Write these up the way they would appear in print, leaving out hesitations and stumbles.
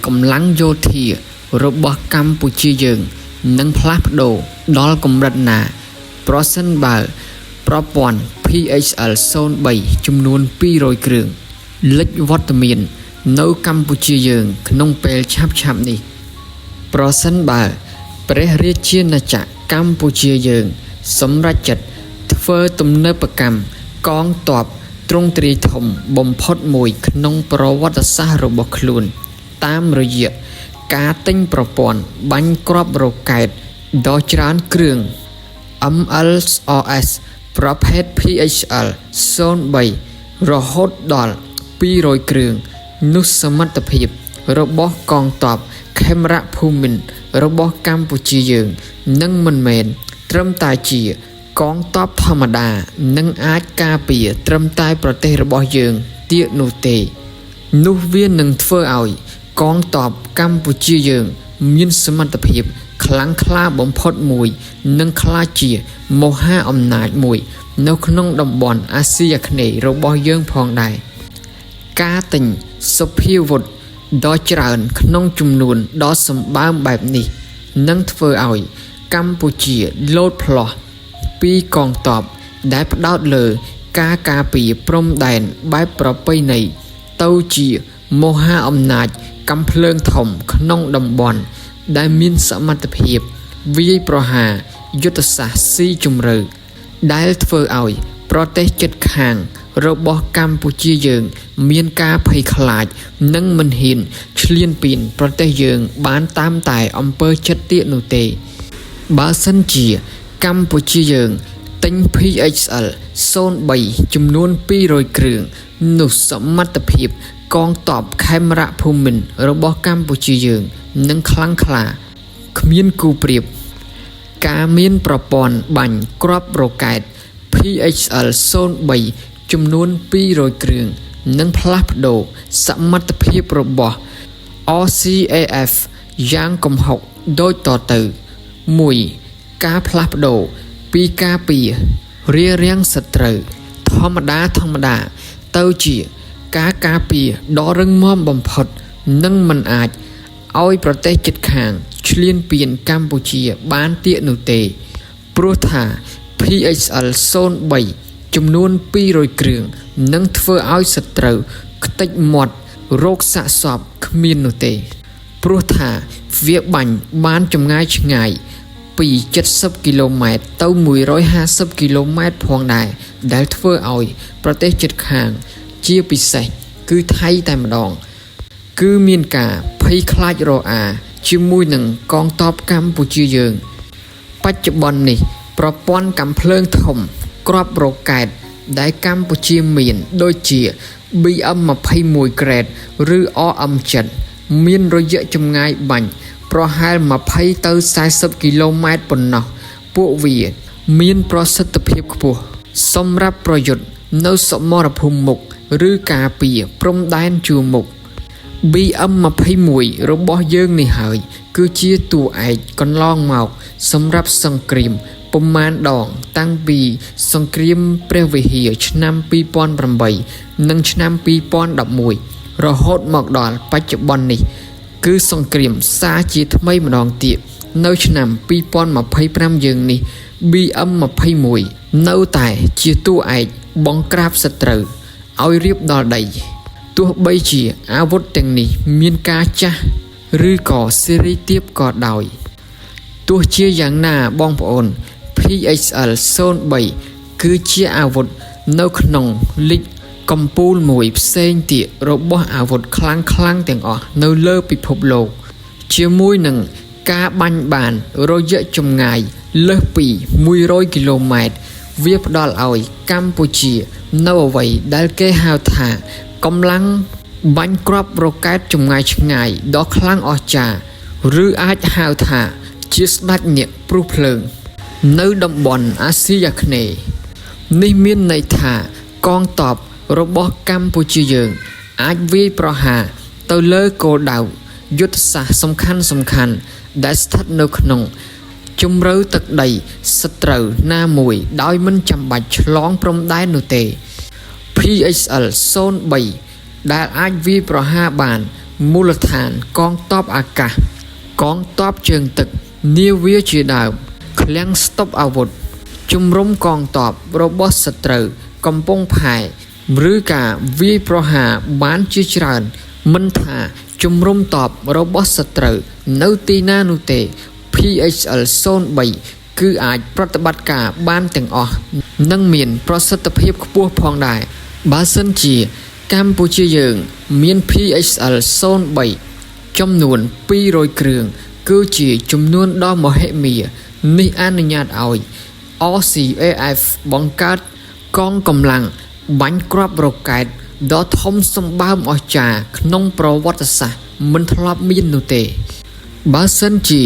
កម្លាំងយោធារបស់កម្ពុជាយើងនឹងផ្លាស់ប្ដូរដល់កម្រិតណាប្រសិនបើប្រព័ន្ធ PHL 03 ចំនួន200គ្រឿងលេចវត្តមាននៅកម្ពុជាយើងក្នុងពេលឆាប់ៗនេះប្រសិនបើព្រះរាជាណាចក្រកម្ពុជាយើងសម្រេចចិត្តធ្វើទំនើបកម្មកងទ័ពទ្រង់ទ្រាយធំបំផុតមួយក្នុងប្រវត្តិសាស្ត្ររបស់ខ្លួនតាមរយៈការទិញប្រព័ន្ធបាញ់គ្រាប់រ៉ុកែតដ៏ច្រើនគ្រឿង MLRS ប្រភេទ PHL 03 រហូតដល់200គ្រឿងនោះសមត្ថភាពរបស់កងទ័ពខេមរៈភូមិន្ទរបស់កម្ពុជាយើងនឹងមិនមែនត្រឹមតែជាកងទ័ពធម្មតានឹងអាចការពារត្រឹមតែប្រទេសរបស់យើងទៀតនោះទេនោះវានឹងធ្វើឲ្យកងទ័ពកម្ពុជាយើងមានសមត្ថភាពខ្លាំងក្លាបំផុតមួយនិងក្លាយជាមហាអំណាចមួយនៅក្នុងតំបន់អាស៊ីអាគ្នេយ៍របស់យើងផងដែរការទិញសុភាវុធដ៏ច្រើនក្នុងចំនួនដ៏សម្បើមបែបនេះនឹងធ្វើឲ្យកម្ពុជាលោតផ្លោះពីកងទ័ពដែលផ្ដោតលើការការពារព្រំដែនបែបប្រពៃណីទៅជាមហាអំណាចកាំភ្លើងធំក្នុងតំបន់ដែលមានសមត្ថភាពវាយប្រហារយុទ្ធសាស្ត្រស៊ីជម្រៅដែលធ្វើឲ្យប្រទេសជិតខាងរបស់កម្ពុជាយើងមានការភ័យខ្លាចនិងមិនហ៊ានឈ្លានពានប្រទេសយើងបានតាមតែអំពើចិត្តទៀតនោះទេបើសិនជាកម្ពុជាយើងទិញ PHL 03 ចំនួន200គ្រឿងនោះសមត្ថភាពកងទ័ពខេមរៈភូមិន្ទរបស់កម្ពុជាយើងនឹងខ្លាំងក្លាគ្មានគូប្រៀបការមានប្រព័ន្ធបាញ់គ្រាប់រ៉ុកែត PHL 03 ចំនួន200គ្រឿងនឹងផ្លាស់ប្ដូរសមត្ថភាពរបស់ RCAF យ៉ាងគំហុកដូចតទៅ1ការផ្លាស់ប្ដូរពីការពាររារាំងសត្រូវធម្មតាទៅជាការការពារដ៏រឹងមាំបំផុតនិងមិនអាចឲ្យប្រទេសជិតខាងឈ្លានពានកម្ពុជាបានទៀតនោះទេព្រោះថា PHL 03 ចំនួន200គ្រឿងនឹងធ្វើឲ្យសត្រូវខ្ទេចមាត់រោគសាកសពគ្មាននោះទេព្រោះថាវាបាញ់បានចម្ងាយឆ្ងាយពី70គីឡូម៉ែត្រទៅ150គីឡូម៉ែត្រផងដែរដែលធ្វើឲ្យប្រទេសជិតខាងជាពិសេសគឺថៃតែម្ដងគឺមានការភ័យខ្លាចរអាជាមួយនឹងកងទ័ពកម្ពុជាយើងបច្ចុប្បន្ននេះប្រព័ន្ធកាំភ្លើងធំគ្រាប់រ៉ុកែតដែលកម្ពុជាមានដូចជា BM21 Grad ឬ RM7 មានរយៈចម្ងាយបាញ់ប្រហែល20ទៅ40គីឡូម៉ែត្រប៉ុណ្ណោះពួកវាមានប្រសិទ្ធភាពខ្ពស់សម្រាប់ប្រយុទ្ធនៅសមរភូមិមុខឬការពារព្រំដែនជួរមុខ BM21 របស់យើងនេះហើយគឺជាតួឯកកន្លងមកសម្រាប់សង្គ្រាមប្រមាណដងតាំងពីសង្គ្រាមព្រះវិហារឆ្នាំ2008និងឆ្នាំ2011រហូតមកដល់បច្ចុប្បន្ននេះគឺសង្គ្រាមសារជាថ្មីម្ដងទៀតនៅឆ្នាំ2025យើងនេះ BM21 នៅតែជាតួឯកបង្ក្រាបសត្រូវឲ្យរៀបដល់ដីទោះបីជាអាវុធទាំងនេះមានការចាស់ឬក៏សេរីទាបក៏ដោយទោះជាយ៉ាងណាបងប្អូន PHL 03 គឺជាអាវុធនៅក្នុងលិចកំពូលមួយផ្សេងទៀតរបស់អាវុធខ្លាំងទាំងអស់នៅលើពិភពលោកជាមួយនឹងការបាញ់បានរយៈចម្ងាយលើសពី100គីឡូម៉ែត្រវាផ្ដល់ឲ្យកម្ពុជានៅអ្វីដែលគេហៅថាកម្លាំងបាញ់គ្រាប់រ៉ុកែតចម្ងាយឆ្ងាយដ៏ខ្លាំងអស្ចារ្យឬអាចហៅថាជាស្ដេចនាគព្រុសភ្លើងនៅតំបន់អាស៊ីអាគ្នេយ៍នេះមានន័យថាកងទ័ពរបស់កម្ពុជាយើងអាចវាយប្រហារទៅលើគោលដៅយុទ្ធសាស្ត្រសំខាន់ដែលស្ថិតនៅក្នុងជម្រៅទឹកដីសត្រូវណាមួយដោយមិនចាំបាច់ឆ្លងព្រំដែននោះទេ PHL 03 ដែលអាចវាយប្រហារបាន មូលដ្ឋានកងទ័ពអាកាសកងទ័ពជើងទឹកនាវាជាដើមឃ្លាំងស្តុបអាវុធជំរំកងទ័ពរបស់សត្រូវកំពុងផែឬការវាយប្រហារបានជាច្រើនមិនថាជំរំទ័ពរបស់សត្រូវនៅទីណានោះទេ PHL 03គឺអាចប្រតិបត្តិការបានទាំងអស់និងមានប្រសិទ្ធភាពខ្ពស់ផងដែរបើសិនជាកម្ពុជាយើងមាន PHL 03ចំនួន200គ្រឿងគឺជាចំនួនដ៏មហិមានេះអនុញ្ញាតឲ្យ RCAF បង្កើតកងកម្លាំងបាញ់គ្រាប់រ៉ុកែតដ៏ធំសម្បើមអស្ចារ្យក្នុងប្រវត្តិសាស្ត្រមិនធ្លាប់មាននោះទេបើសិនជា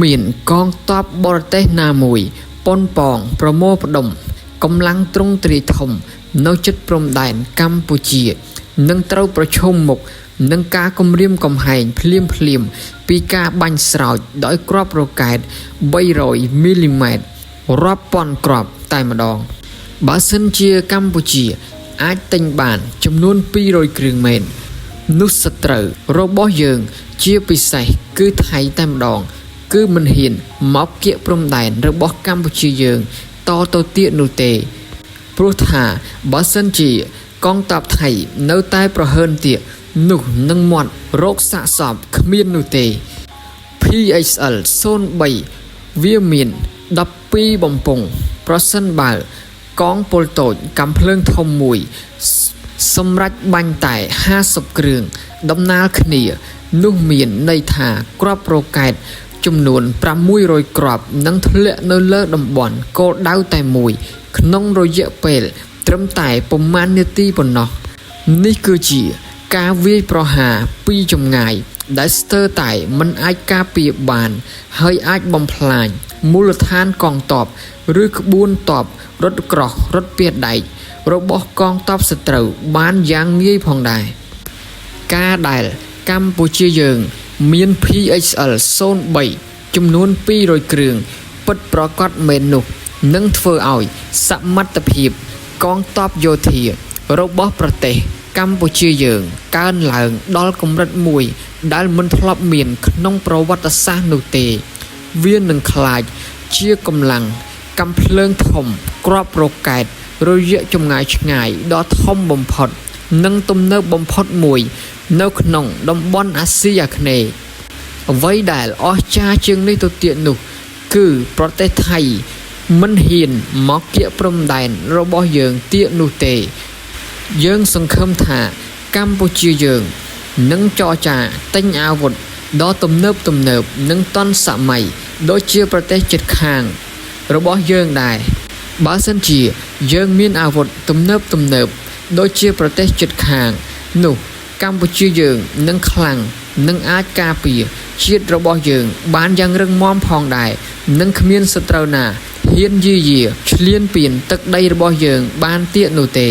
មានកងទ័ពបរទេសណាមួយប៉ុនប៉ងប្រមូលផ្ដុំកម្លាំងទ្រង់ទ្រាយធំនៅជិតព្រំដែនកម្ពុជានឹងត្រូវប្រឈមមុខនឹងការគំរាមកំហែងភ្លាមពីការបាញ់ស្រោចដោយគ្រាប់រ៉ុកែត300មីលីម៉ែត្ររាប់ពាន់គ្រាប់តែម្ដងបើសិនជាកម្ពុជាអាចទិញបានចំនួន200គ្រឿងមែននោះសត្រូវរបស់យើងជាពិសេសគឺថៃតែម្ដងគឺមិនហ៊ានមកគៀកព្រំដែនរបស់កម្ពុជាយើងតទៅទៀតនោះទេព្រោះថាបើសិនជាកងទ័ពថៃនៅតែប្រហើនទៀតនោះនឹងមាត់រោគសាកសពគ្មាននោះទេ PHL 03វាមាន12បំពង់ប្រសិនបើកងពលតូចកាំភ្លើងធំមួយសម្រាប់បាញ់តែ50គ្រឿងដំណាលគ្នានោះមានន័យថាគ្រាប់រ៉ុកែតចំនួន600គ្រាប់នឹងធ្លាក់នៅលើតំបន់គោលដៅតែមួយក្នុងរយៈពេលត្រឹមតែប្រមាណនាទីប៉ុណ្ណោះនេះគឺជាការវាយប្រហារពីចម្ងាយដែលស្ទើរតែមិនអាចការពារបានហើយអាចបំផ្លាញមូលដ្ឋានកងទ័ពឬក្បួនទ័ពរថក្រោះរថពាដែករបស់កងទ័ពសត្រូវបានយ៉ាងងាយផងដែរការដែលកម្ពុជាយើងមាន PHL 03ចំនួន200គ្រឿងពិតប្រាកដមែននោះនឹងធ្វើឲ្យសមត្ថភាពកងទ័ពយោធារបស់ប្រទេសកម្ពុជាយើងកើនឡើងដល់កម្រិតមួយដែលមិនធ្លាប់មានក្នុងប្រវត្តិសាស្ត្រនោះទេវានឹងក្លាយជាកម្លាំងកាំភ្លើងធំគ្រាប់រ៉ុកែតរយៈចម្ងាយឆ្ងាយដ៏ធំបំផុតនិងទំនើបបំផុតមួយនៅក្នុងតំបន់អាស៊ីអាគ្នេយ៍អ្វីដែលអស្ចារ្យជាងនេះទៅទៀតនោះគឺប្រទេសថៃមិនហ៊ានមកគៀកព្រំដែនរបស់យើងទៀតនោះទេយើងសង្ឃឹមថាកម្ពុជាយើងនឹងចរចាទិញអាវុធដ៏ទំនើបនិងទាន់សម័យដូចជាប្រទេសជិតខាងរបស់យើងដែរបើសិនជាយើងមានអាវុធទំនើបដូចជាប្រទេសជិតខាងនោះកម្ពុជាយើងនឹងខ្លាំងនិងអាចការពារជាតិរបស់យើងបានយ៉ាងរឹងមាំផងដែរនិងគ្មានសត្រូវណាហ៊ានយាឈ្លានពានទឹកដីរបស់យើងបានទៀតនោះទេ